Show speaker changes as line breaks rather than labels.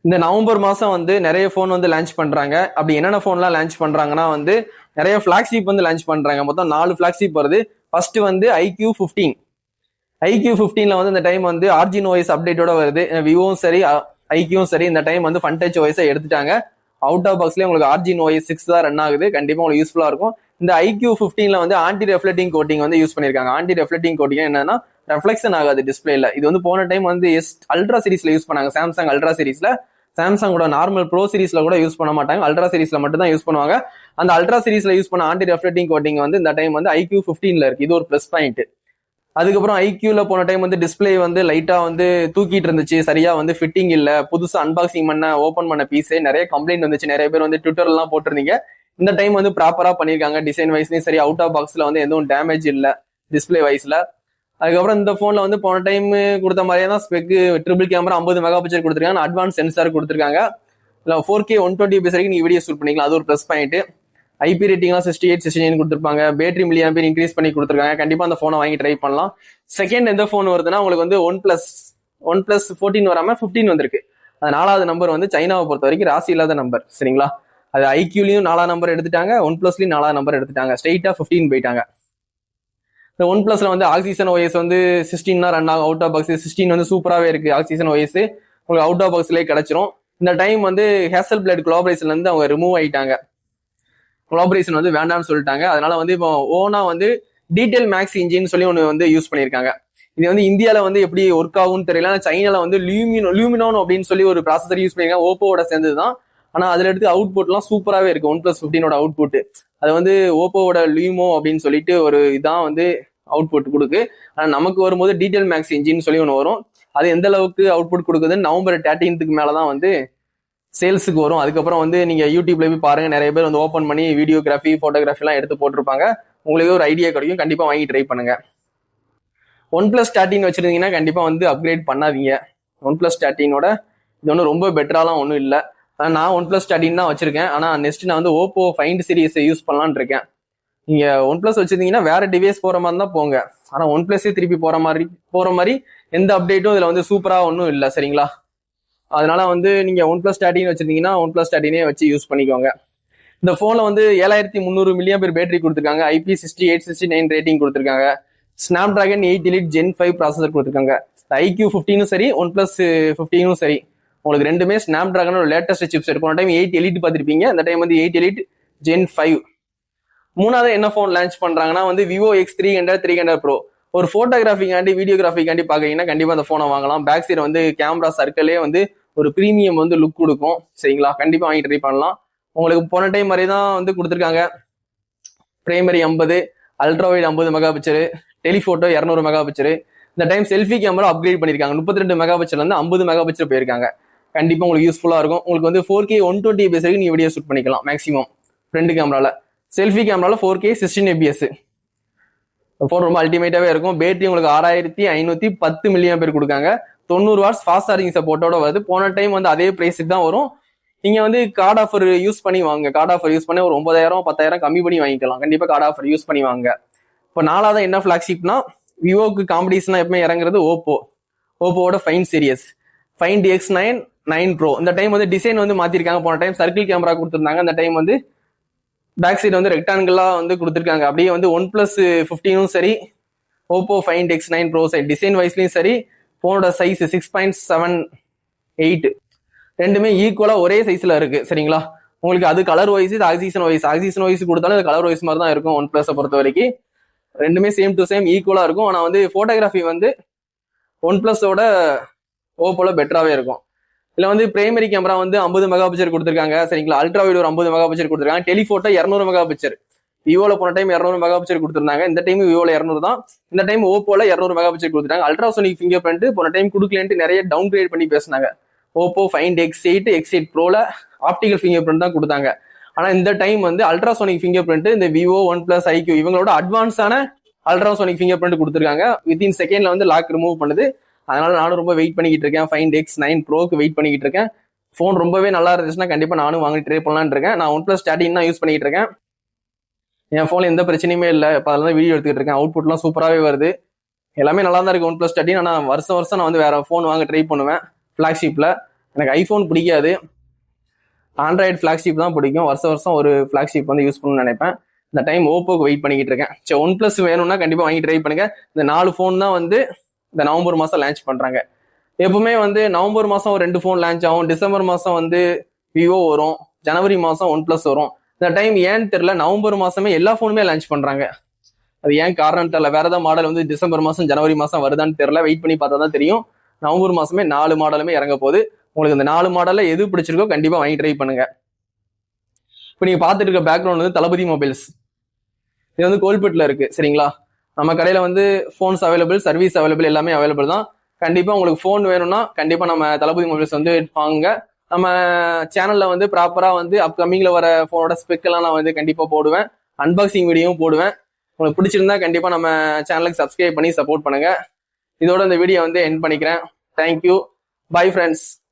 இந்த நவம்பர் மாசம் வந்து நிறைய ஃபோன் வந்து லான்ச் பண்றாங்க. அப்படி என்னென்ன ஃபோன்லாம் லான்ச் பண்றாங்கன்னா வந்து நிறைய ஃபிளாக்ஷிப் வந்து லான்ச் பண்றாங்க. மொத்தம் 4 ஃபிளாக்ஷிப் வருது. ஃபர்ஸ்ட் வந்து IQ15. IQ15ல வந்து இந்த டைம் வந்து ஆர்ஜின் ஓஎஸ் அப்டேட்டோட வருது. விவோவும் சரி ஐக்யூவும் சரி இந்த டைம் வந்து ஃபன்டச் ஓஎஸை எடுத்துட்டாங்க. அவுட் ஆஃப் பாக்ஸ்லேயே உங்களுக்கு ஆர்ஜின் OS 6 தான் ரன் ஆகுது. கண்டிப்பா உங்களுக்கு யூஸ்ஃபுல்லா இருக்கும். இந்த IQ15ல வந்து ஆன்டி ரெஃப்ளெக்டிங் கோட்டிங் வந்து யூஸ் பண்ணிருக்காங்க. ஆன்டி ரெஃப்ளெக்டிங் கோட்டிங் என்னன்னா ரெஃப்ளெக்ஷன் ஆகாது டிஸ்பிளேல. இது வந்து போன டைம் வந்து அல்ட்ரா சீரிஸ்ல யூஸ் பண்ணாங்க. சாம்சங் அல்ட்ரா சீரிஸ்ல, சாம்சங்கோட நார்மல் ப்ரோ சீரிஸ்ல கூட யூஸ் பண்ண மாட்டாங்க. அல்ட்ரா சீரிஸ்ல மட்டும் தான் யூஸ் பண்ணுவாங்க. அந்த அல்ட்ரா சீரிஸ்ல யூஸ் பண்ண ஆன்டி ரெஃப்ளெக்டிங் கோட்டிங் வந்து இந்த டைம் வந்து IQ15ல இருக்கு. இது ஒரு பிளஸ் பாயிண்ட். அதுக்கப்புறம் ஐக்யூல போன டைம் வந்து டிஸ்பிளே வந்து லைட்டா வந்து தூக்கிட்டு இருந்துச்சு, சரியா வந்து ஃபிட்டிங் இல்ல, புதுசா அன்பாக்சிங் பண்ண ஓபன் பண்ண பீஸே நிறைய கம்ப்ளைண்ட் வந்துச்சு. நிறைய பேர் வந்து ட்விட்டர்ல எல்லாம் போட்டிருந்தீங்க. இந்த டைம் வந்து ப்ராப்பரா பண்ணிருக்காங்க. டிசைன் வைஸ்லயும் சரி, அவுட் ஆஃப் பாக்ஸ்ல வந்து எதுவும் டேமேஜ் இல்ல டிஸ்பிளே வைஸ்ல. அதுக்கப்புறம் இந்த போன்ல வந்து போன டைம் கொடுத்த மாதிரியே தான் spec. Triple camera 50 mega pixel கொடுத்துருக்காங்க. அட்வான்ஸ் சென்சார் கொடுத்துருக்காங்க. இல்லை 4K 120 வரைக்கும் நீங்க வீடியோ ஷூட் பண்ணிக்கலாம். அது ஒரு ப்ளஸ் பாயிண்ட். IP ரேட்டிங்லாம் 68, 69 கொடுத்துருப்பாங்க. பேட்டரி மில்லியாம்பியர் இன்க்ரீஸ் பண்ணி கொடுத்துருக்காங்க. கண்டிப்பா அந்த போனை வாங்கி ட்ரை பண்ணலாம். செகண்ட் எந்த போன் வருதுன்னா உங்களுக்கு வந்து ஒன் பிளஸ் 14 வராம 15 வந்திருக்கு. அது 4வது நம்பர் வந்து சைனாவை பொறுத்த வரைக்கும் ராசி இல்லாத நம்பர், சரிங்களா? அது IQ-லயும் 4வது நம்பர் எடுத்துட்டாங்க, ஒன் பிளஸ்லயும் 4வது நம்பர் எடுத்துட்டாங்க. ஸ்ட்ரெயிட்டா 15 போயிட்டாங்க. இந்த ஒன் பிளஸ்ல வந்து ஆக்சிஜன் OS வந்து 16 தான் ரன் ஆகும். அவுட் ஆஃப் பாக்ஸ் 16 வந்து சூப்பராகவே இருக்கு. ஆக்சிஜன் OS உங்களுக்கு அவுட் ஆஃப் பாக்ஸ்லேயே கிடைச்சிரும். இந்த டைம் வந்து ஹேசல் பிளேட் கொலாபரேஷன்ல இருந்து அவங்க ரிமூவ் ஆயிட்டாங்க. கொலாபரேஷன் வந்து வேண்டாம்னு சொல்லிட்டாங்க. அதனால வந்து இப்போ ஓனா வந்து டீடைல் மேக்ஸ் இன்ஜின் சொல்லி ஒன்று வந்து யூஸ் பண்ணியிருக்காங்க. இது வந்து இந்தியால வந்து எப்படி ஒர்க் ஆகும்னு தெரியல. சைனால வந்து லூமினோன் அப்படின்னு சொல்லி ஒரு ப்ராசஸர் யூஸ் பண்ணிருக்காங்க. ஓப்போவோட சேர்ந்தது தான். ஆனா அதுல எடுத்து அவுட் புட்லாம் சூப்பராகவே இருக்கு. ஒன் பிளஸ் 15ஓட அவுட் புட் அது வந்து ஓப்போவோட லூமோ அப்படின்னு சொல்லிட்டு ஒரு இதான் வந்து அவுட் புட் கொடுக்கு. ஆனா நமக்கு வரும்போது டீடைல் மேக்ஸ் இன்ஜின் சொல்லி ஒன்று வரும். அது எந்த அளவுக்கு அவுட் புட் கொடுக்குதுன்னு நவம்பர் 13க்கு மேலதான் வந்து சேல்ஸுக்கு வரும். அதுக்கப்புறம் வந்து நீங்க யூடியூப்ல போய் பாருங்க, நிறைய பேர் வந்து ஓப்பன் பண்ணி வீடியோகிராஃபி போட்டோகிராஃபி எல்லாம் எடுத்து போட்டிருப்பாங்க. உங்களுக்கு ஒரு ஐடியா கிடைக்கும். கண்டிப்பா வாங்கி ட்ரை பண்ணுங்க. ஒன் பிளஸ் 13 வச்சிருந்தீங்கன்னா கண்டிப்பா வந்து அப்கிரேட் பண்ணாதீங்க. ஒன் பிளஸ் 13ஓட இது ஒன்றும் ரொம்ப பெட்டராலாம் ஒன்றும் இல்லை. நான் ஒன் பிளஸ் 13 தான் வச்சிருக்கேன். ஆனா நெக்ஸ்ட் நான் வந்து ஓப்போ ஃபைண்ட் சீரிஸ் யூஸ் பண்ணலான்னு இருக்கேன். நீங்க ஒன் பிளஸ் வச்சிருந்தீங்கன்னா வேற டிவைஸ் போற மாதிரி தான் போங்க. ஆனா ஒன் பிளஸே திருப்பி போற மாதிரி எந்த அப்டேட்டும் இதுல வந்து சூப்பரா ஒன்றும் இல்லை, சரிங்களா? அதனால வந்து நீங்க ஒன் பிளஸ் 13 வச்சிருந்தீங்கன்னா ஒன் பிளஸ் 13 வச்சு யூஸ் பண்ணிக்கோங்க. இந்த போன்ல வந்து 7300 மில்லியாம்பியர் பேட்டரி கொடுத்துருக்காங்க. IP68, 69 ரேட்டிங் கொடுத்துருக்காங்க. Snap dragon 8 Elite Gen 5 processor கொடுத்துருக்காங்க. IQ15 சரி, ஒன் பிளஸ் 15 சரி, உங்களுக்கு ரெண்டுமே ஸ்னாப் டிராகனோட லேட்டஸ்ட் சிப்செட். போன டைம் 8 Elite பார்த்திருப்பீங்க. இந்த டைம் வந்து 8 Elite Gen 5. மூணாவது என்ன போன் லான்ச் பண்றாங்கன்னா வந்து Vivo X300, 300 Pro. ஒரு போட்டோகிராஃபிக்காண்டி வீடியோகிராஃபிக்காண்டி பாக்குறீங்கன்னா கண்டிப்பா அந்த போனை வாங்கலாம். பேக் சைடு வந்து கேமரா சர்க்கிளே வந்து ஒரு பிரீமியம் வந்து லுக் கொடுக்கும், சரிங்களா? கண்டிப்பா வாங்கி ட்ரை பண்ணலாம். உங்களுக்கு போன டைம் மாதிரி தான் வந்து கொடுத்துருக்காங்க. Primary 50, ultrawide 50 mega picture, telephoto 200 mega picture. இந்த டைம் செல்ஃபி கேமரா அப்கிரேட் பண்ணிருக்காங்க. 32 மெகா பிக்சர்ல இருந்து 50 மெகா பிக்சர் போயிருக்காங்க. கண்டிப்பா உங்களுக்கு யூஸ்ஃபுல்லா இருக்கும். உங்களுக்கு வந்து 4K 120 fps வரைக்கும் நீங்க வீடியோ ஷூட் பண்ணிக்கலாம் மேக்ஸிமம் ஃப்ரண்ட் கேமரால. செல்ஃபி கேமரால 4K 16 fps. போன் ரொம்ப அல்டிமேட்டாவே இருக்கும். பேட்டரி உங்களுக்கு 6510 மில்லியாம்பியர் கொடுக்காங்க. 90 வாட்ஸ் ஃபாஸ்ட் சார்ஜிங் சப்போர்ட்டோட வருது. போன டைம் வந்து அதே பிரைஸுக்கு தான் வரும். நீங்க வந்து கார்டு ஆஃபர் யூஸ் பண்ணி வாங்க. கார்டு ஆஃபர் யூஸ் பண்ணி ஒரு 9000 10,000 கம்மி பண்ணி வாங்கிக்கலாம். கண்டிப்பா கார்டு ஆஃபர் யூஸ் பண்ணி வாங்க. இப்போ 4வது என்ன ஃபிளாக்ஷிப்னா விவோக்கு காம்படிஷனா எப்பவுமே இறங்குறது ஓப்போவோட Find series, Find X9, 9 Pro. இந்த டைம் வந்து டிசைன் வந்து மாத்திருக்காங்க. போன டைம் சர்க்கிள் கேமரா கொடுத்துருந்தாங்க. இந்த டைம் வந்து பேக் சைடு வந்து ரெக்டாங்கிளா வந்து கொடுத்துருக்காங்க. அப்படியே வந்து ஒன் பிளஸ் 15 சரி, Oppo Find X9 Pro side design வைஸ்லயும் சரி, போனோட சைஸ் 6.78 ரெண்டுமே ஈக்குவலா ஒரே சைஸ்ல இருக்கு, சரிங்களா? உங்களுக்கு அது கலர் வைஸ், இது ஆக்சிஜன் வைஸ் கொடுத்தாலும் அது கலர் வைஸ் மாதிரி தான் இருக்கும். ஒன் பிளஸ் பொறுத்த வரைக்கும் ரெண்டுமே சேம் டு சேம் ஈக்குவலா இருக்கும். ஆனா வந்து போட்டோகிராஃபி வந்து ஒன் பிளஸோட ஓப்போல பெட்டராகவே இருக்கும். இதுல வந்து பிரைமரி கேமரா வந்து 50 மெகா பிக்சர் கொடுத்துருக்காங்க, சரிங்களா? அல்ட்ரா வைட் ஒரு 50 மெகா பிக்சர் கொடுத்துருக்காங்க. Telephoto 200 megapixel. விவோல போன டைம் 200 மெகா பிக்சர் கொடுத்துருந்தாங்க. இந்த டைம் விவோல 200 தான். இந்த டைம் ஓப்போல 200 மெகா பிக்சர் கொடுத்துட்டாங்க. அல்ட்ராசோனிக் ஃபிங்கர் பிரிண்ட் போன டைம் கொடுக்கலன்ட்டு நிறைய டவுன் கிரேட் பண்ணி பேசினாங்க. ஓப்போ ஃபைண்ட் X8 ப்ரோல ஆப்டிகல் ஃபிங்கர் பிரிண்ட் தான் கொடுத்தாங்க. ஆனா இந்த டைம் வந்து அல்ட்ராசோனிக் ஃபிங்கர் பிரிண்ட் இந்த விவோ, ஒன் பிளஸ், ஐக்யூ இவங்களோட அட்வான்ஸான அல்ட்ராசோனிக் ஃபிங்கர் பிரிண்ட் கொடுத்துருக்காங்க. வித்தின் செகண்ட்ல வந்து லாக் ரிமூவ் பண்ணுது. அதனால நானும் ரொம்ப வெயிட் பண்ணிக்கிட்டு இருக்கேன். ஃபைண்ட் X9 ப்ரோக்கு வெயிட் பண்ணிக்கிட்டு இருக்கேன். ஃபோன் ரொம்பவே நல்லா இருந்துச்சுன்னா கண்டிப்பா நானும் வாங்கி ட்ரை பண்ணலான்னு இருக்கேன். நான் ஒன் பிளஸ் 13 தான் யூஸ் பண்ணிட்டு இருக்கேன். என் போன்ல எந்த பிரச்சனையுமே இல்லை. இப்போ அதெல்லாம் வீடியோ எடுத்துக்கிட்டு இருக்கேன். அவுட்புட்லாம் சூப்பராகவே வருது. எல்லாமே நல்லா தான் இருக்கு ஒன் பிளஸ் 13. ஆனால் வருஷம் நான் வந்து வேற ஃபோன் வாங்க ட்ரை பண்ணுவேன் ஃபிளாக்ஷிப்ல. எனக்கு ஐஃபோன் பிடிக்காது, ஆண்ட்ராய்டு ஃபிளாக்ஷிப் தான் பிடிக்கும். வருஷம் ஒரு ஃபிளாக்ஷிப் வந்து யூஸ் பண்ணணும்னு நினைப்பேன். இந்த டைம் ஓப்போக்கு வெயிட் பண்ணிக்கிட்டு இருக்கேன். சரி, ஒன் பிளஸ் வேணும்னா கண்டிப்பா வாங்கி ட்ரை பண்ணுங்க. இந்த 4 ஃபோன் தான் வந்து இந்த நவம்பர் மாசம் லான்ச் பண்றாங்க. எப்பவுமே வந்து நவம்பர் மாசம் ஒரு 2 ஃபோன் லான்ச் ஆகும், டிசம்பர் மாசம் வந்து விவோ வரும், ஜனவரி மாசம் ஒன் பிளஸ் வரும். இந்த டைம் ஏன்னு தெரியல, நவம்பர் மாசமே எல்லா ஃபோனுமே லான்ச் பண்றாங்க. அது ஏன் காரணம் தெரியல. வேற ஏதாவது மாடல் வந்து டிசம்பர் மாசம் ஜனவரி மாசம் வருதான்னு தெரியல, வெயிட் பண்ணி பார்த்தா தான் தெரியும். நவம்பர் மாசமே 4 மாடலுமே இறங்க போகுது. உங்களுக்கு இந்த 4 மாடல்ல எது பிடிச்சிருக்கோ கண்டிப்பா வாங்கி ட்ரை பண்ணுங்க. இப்போ நீங்க பார்த்துட்டு இருக்க பேக்ரவுண்ட் வந்து தளபதி மொபைல்ஸ். இது வந்து கோல்பேட்ல இருக்கு, சரிங்களா? நம்ம கடையில வந்து ஃபோன்ஸ் அவைலபிள், சர்வீஸ் அவைலபிள், எல்லாமே அவைலபிள் தான். கண்டிப்பா உங்களுக்கு ஃபோன் வேணும்னா கண்டிப்பா நம்ம தளபதி மொபைல்ஸ் வந்து வாங்குங்க. நம்ம சேனல்ல வந்து ப்ராப்பரா வந்து அப்கமிங்ல வர ஃபோனோட ஸ்பெக் எல்லாம் நான் வந்து கண்டிப்பா போடுவேன், அன்பாக்சிங் வீடியோவும் போடுவேன். உங்களுக்கு பிடிச்சிருந்தா கண்டிப்பா நம்ம சேனலுக்கு சப்ஸ்கிரைப் பண்ணி சப்போர்ட் பண்ணுங்க. இதோட இந்த வீடியோ வந்து எண்ட் பண்ணிக்கிறேன். Thank you, bye friends.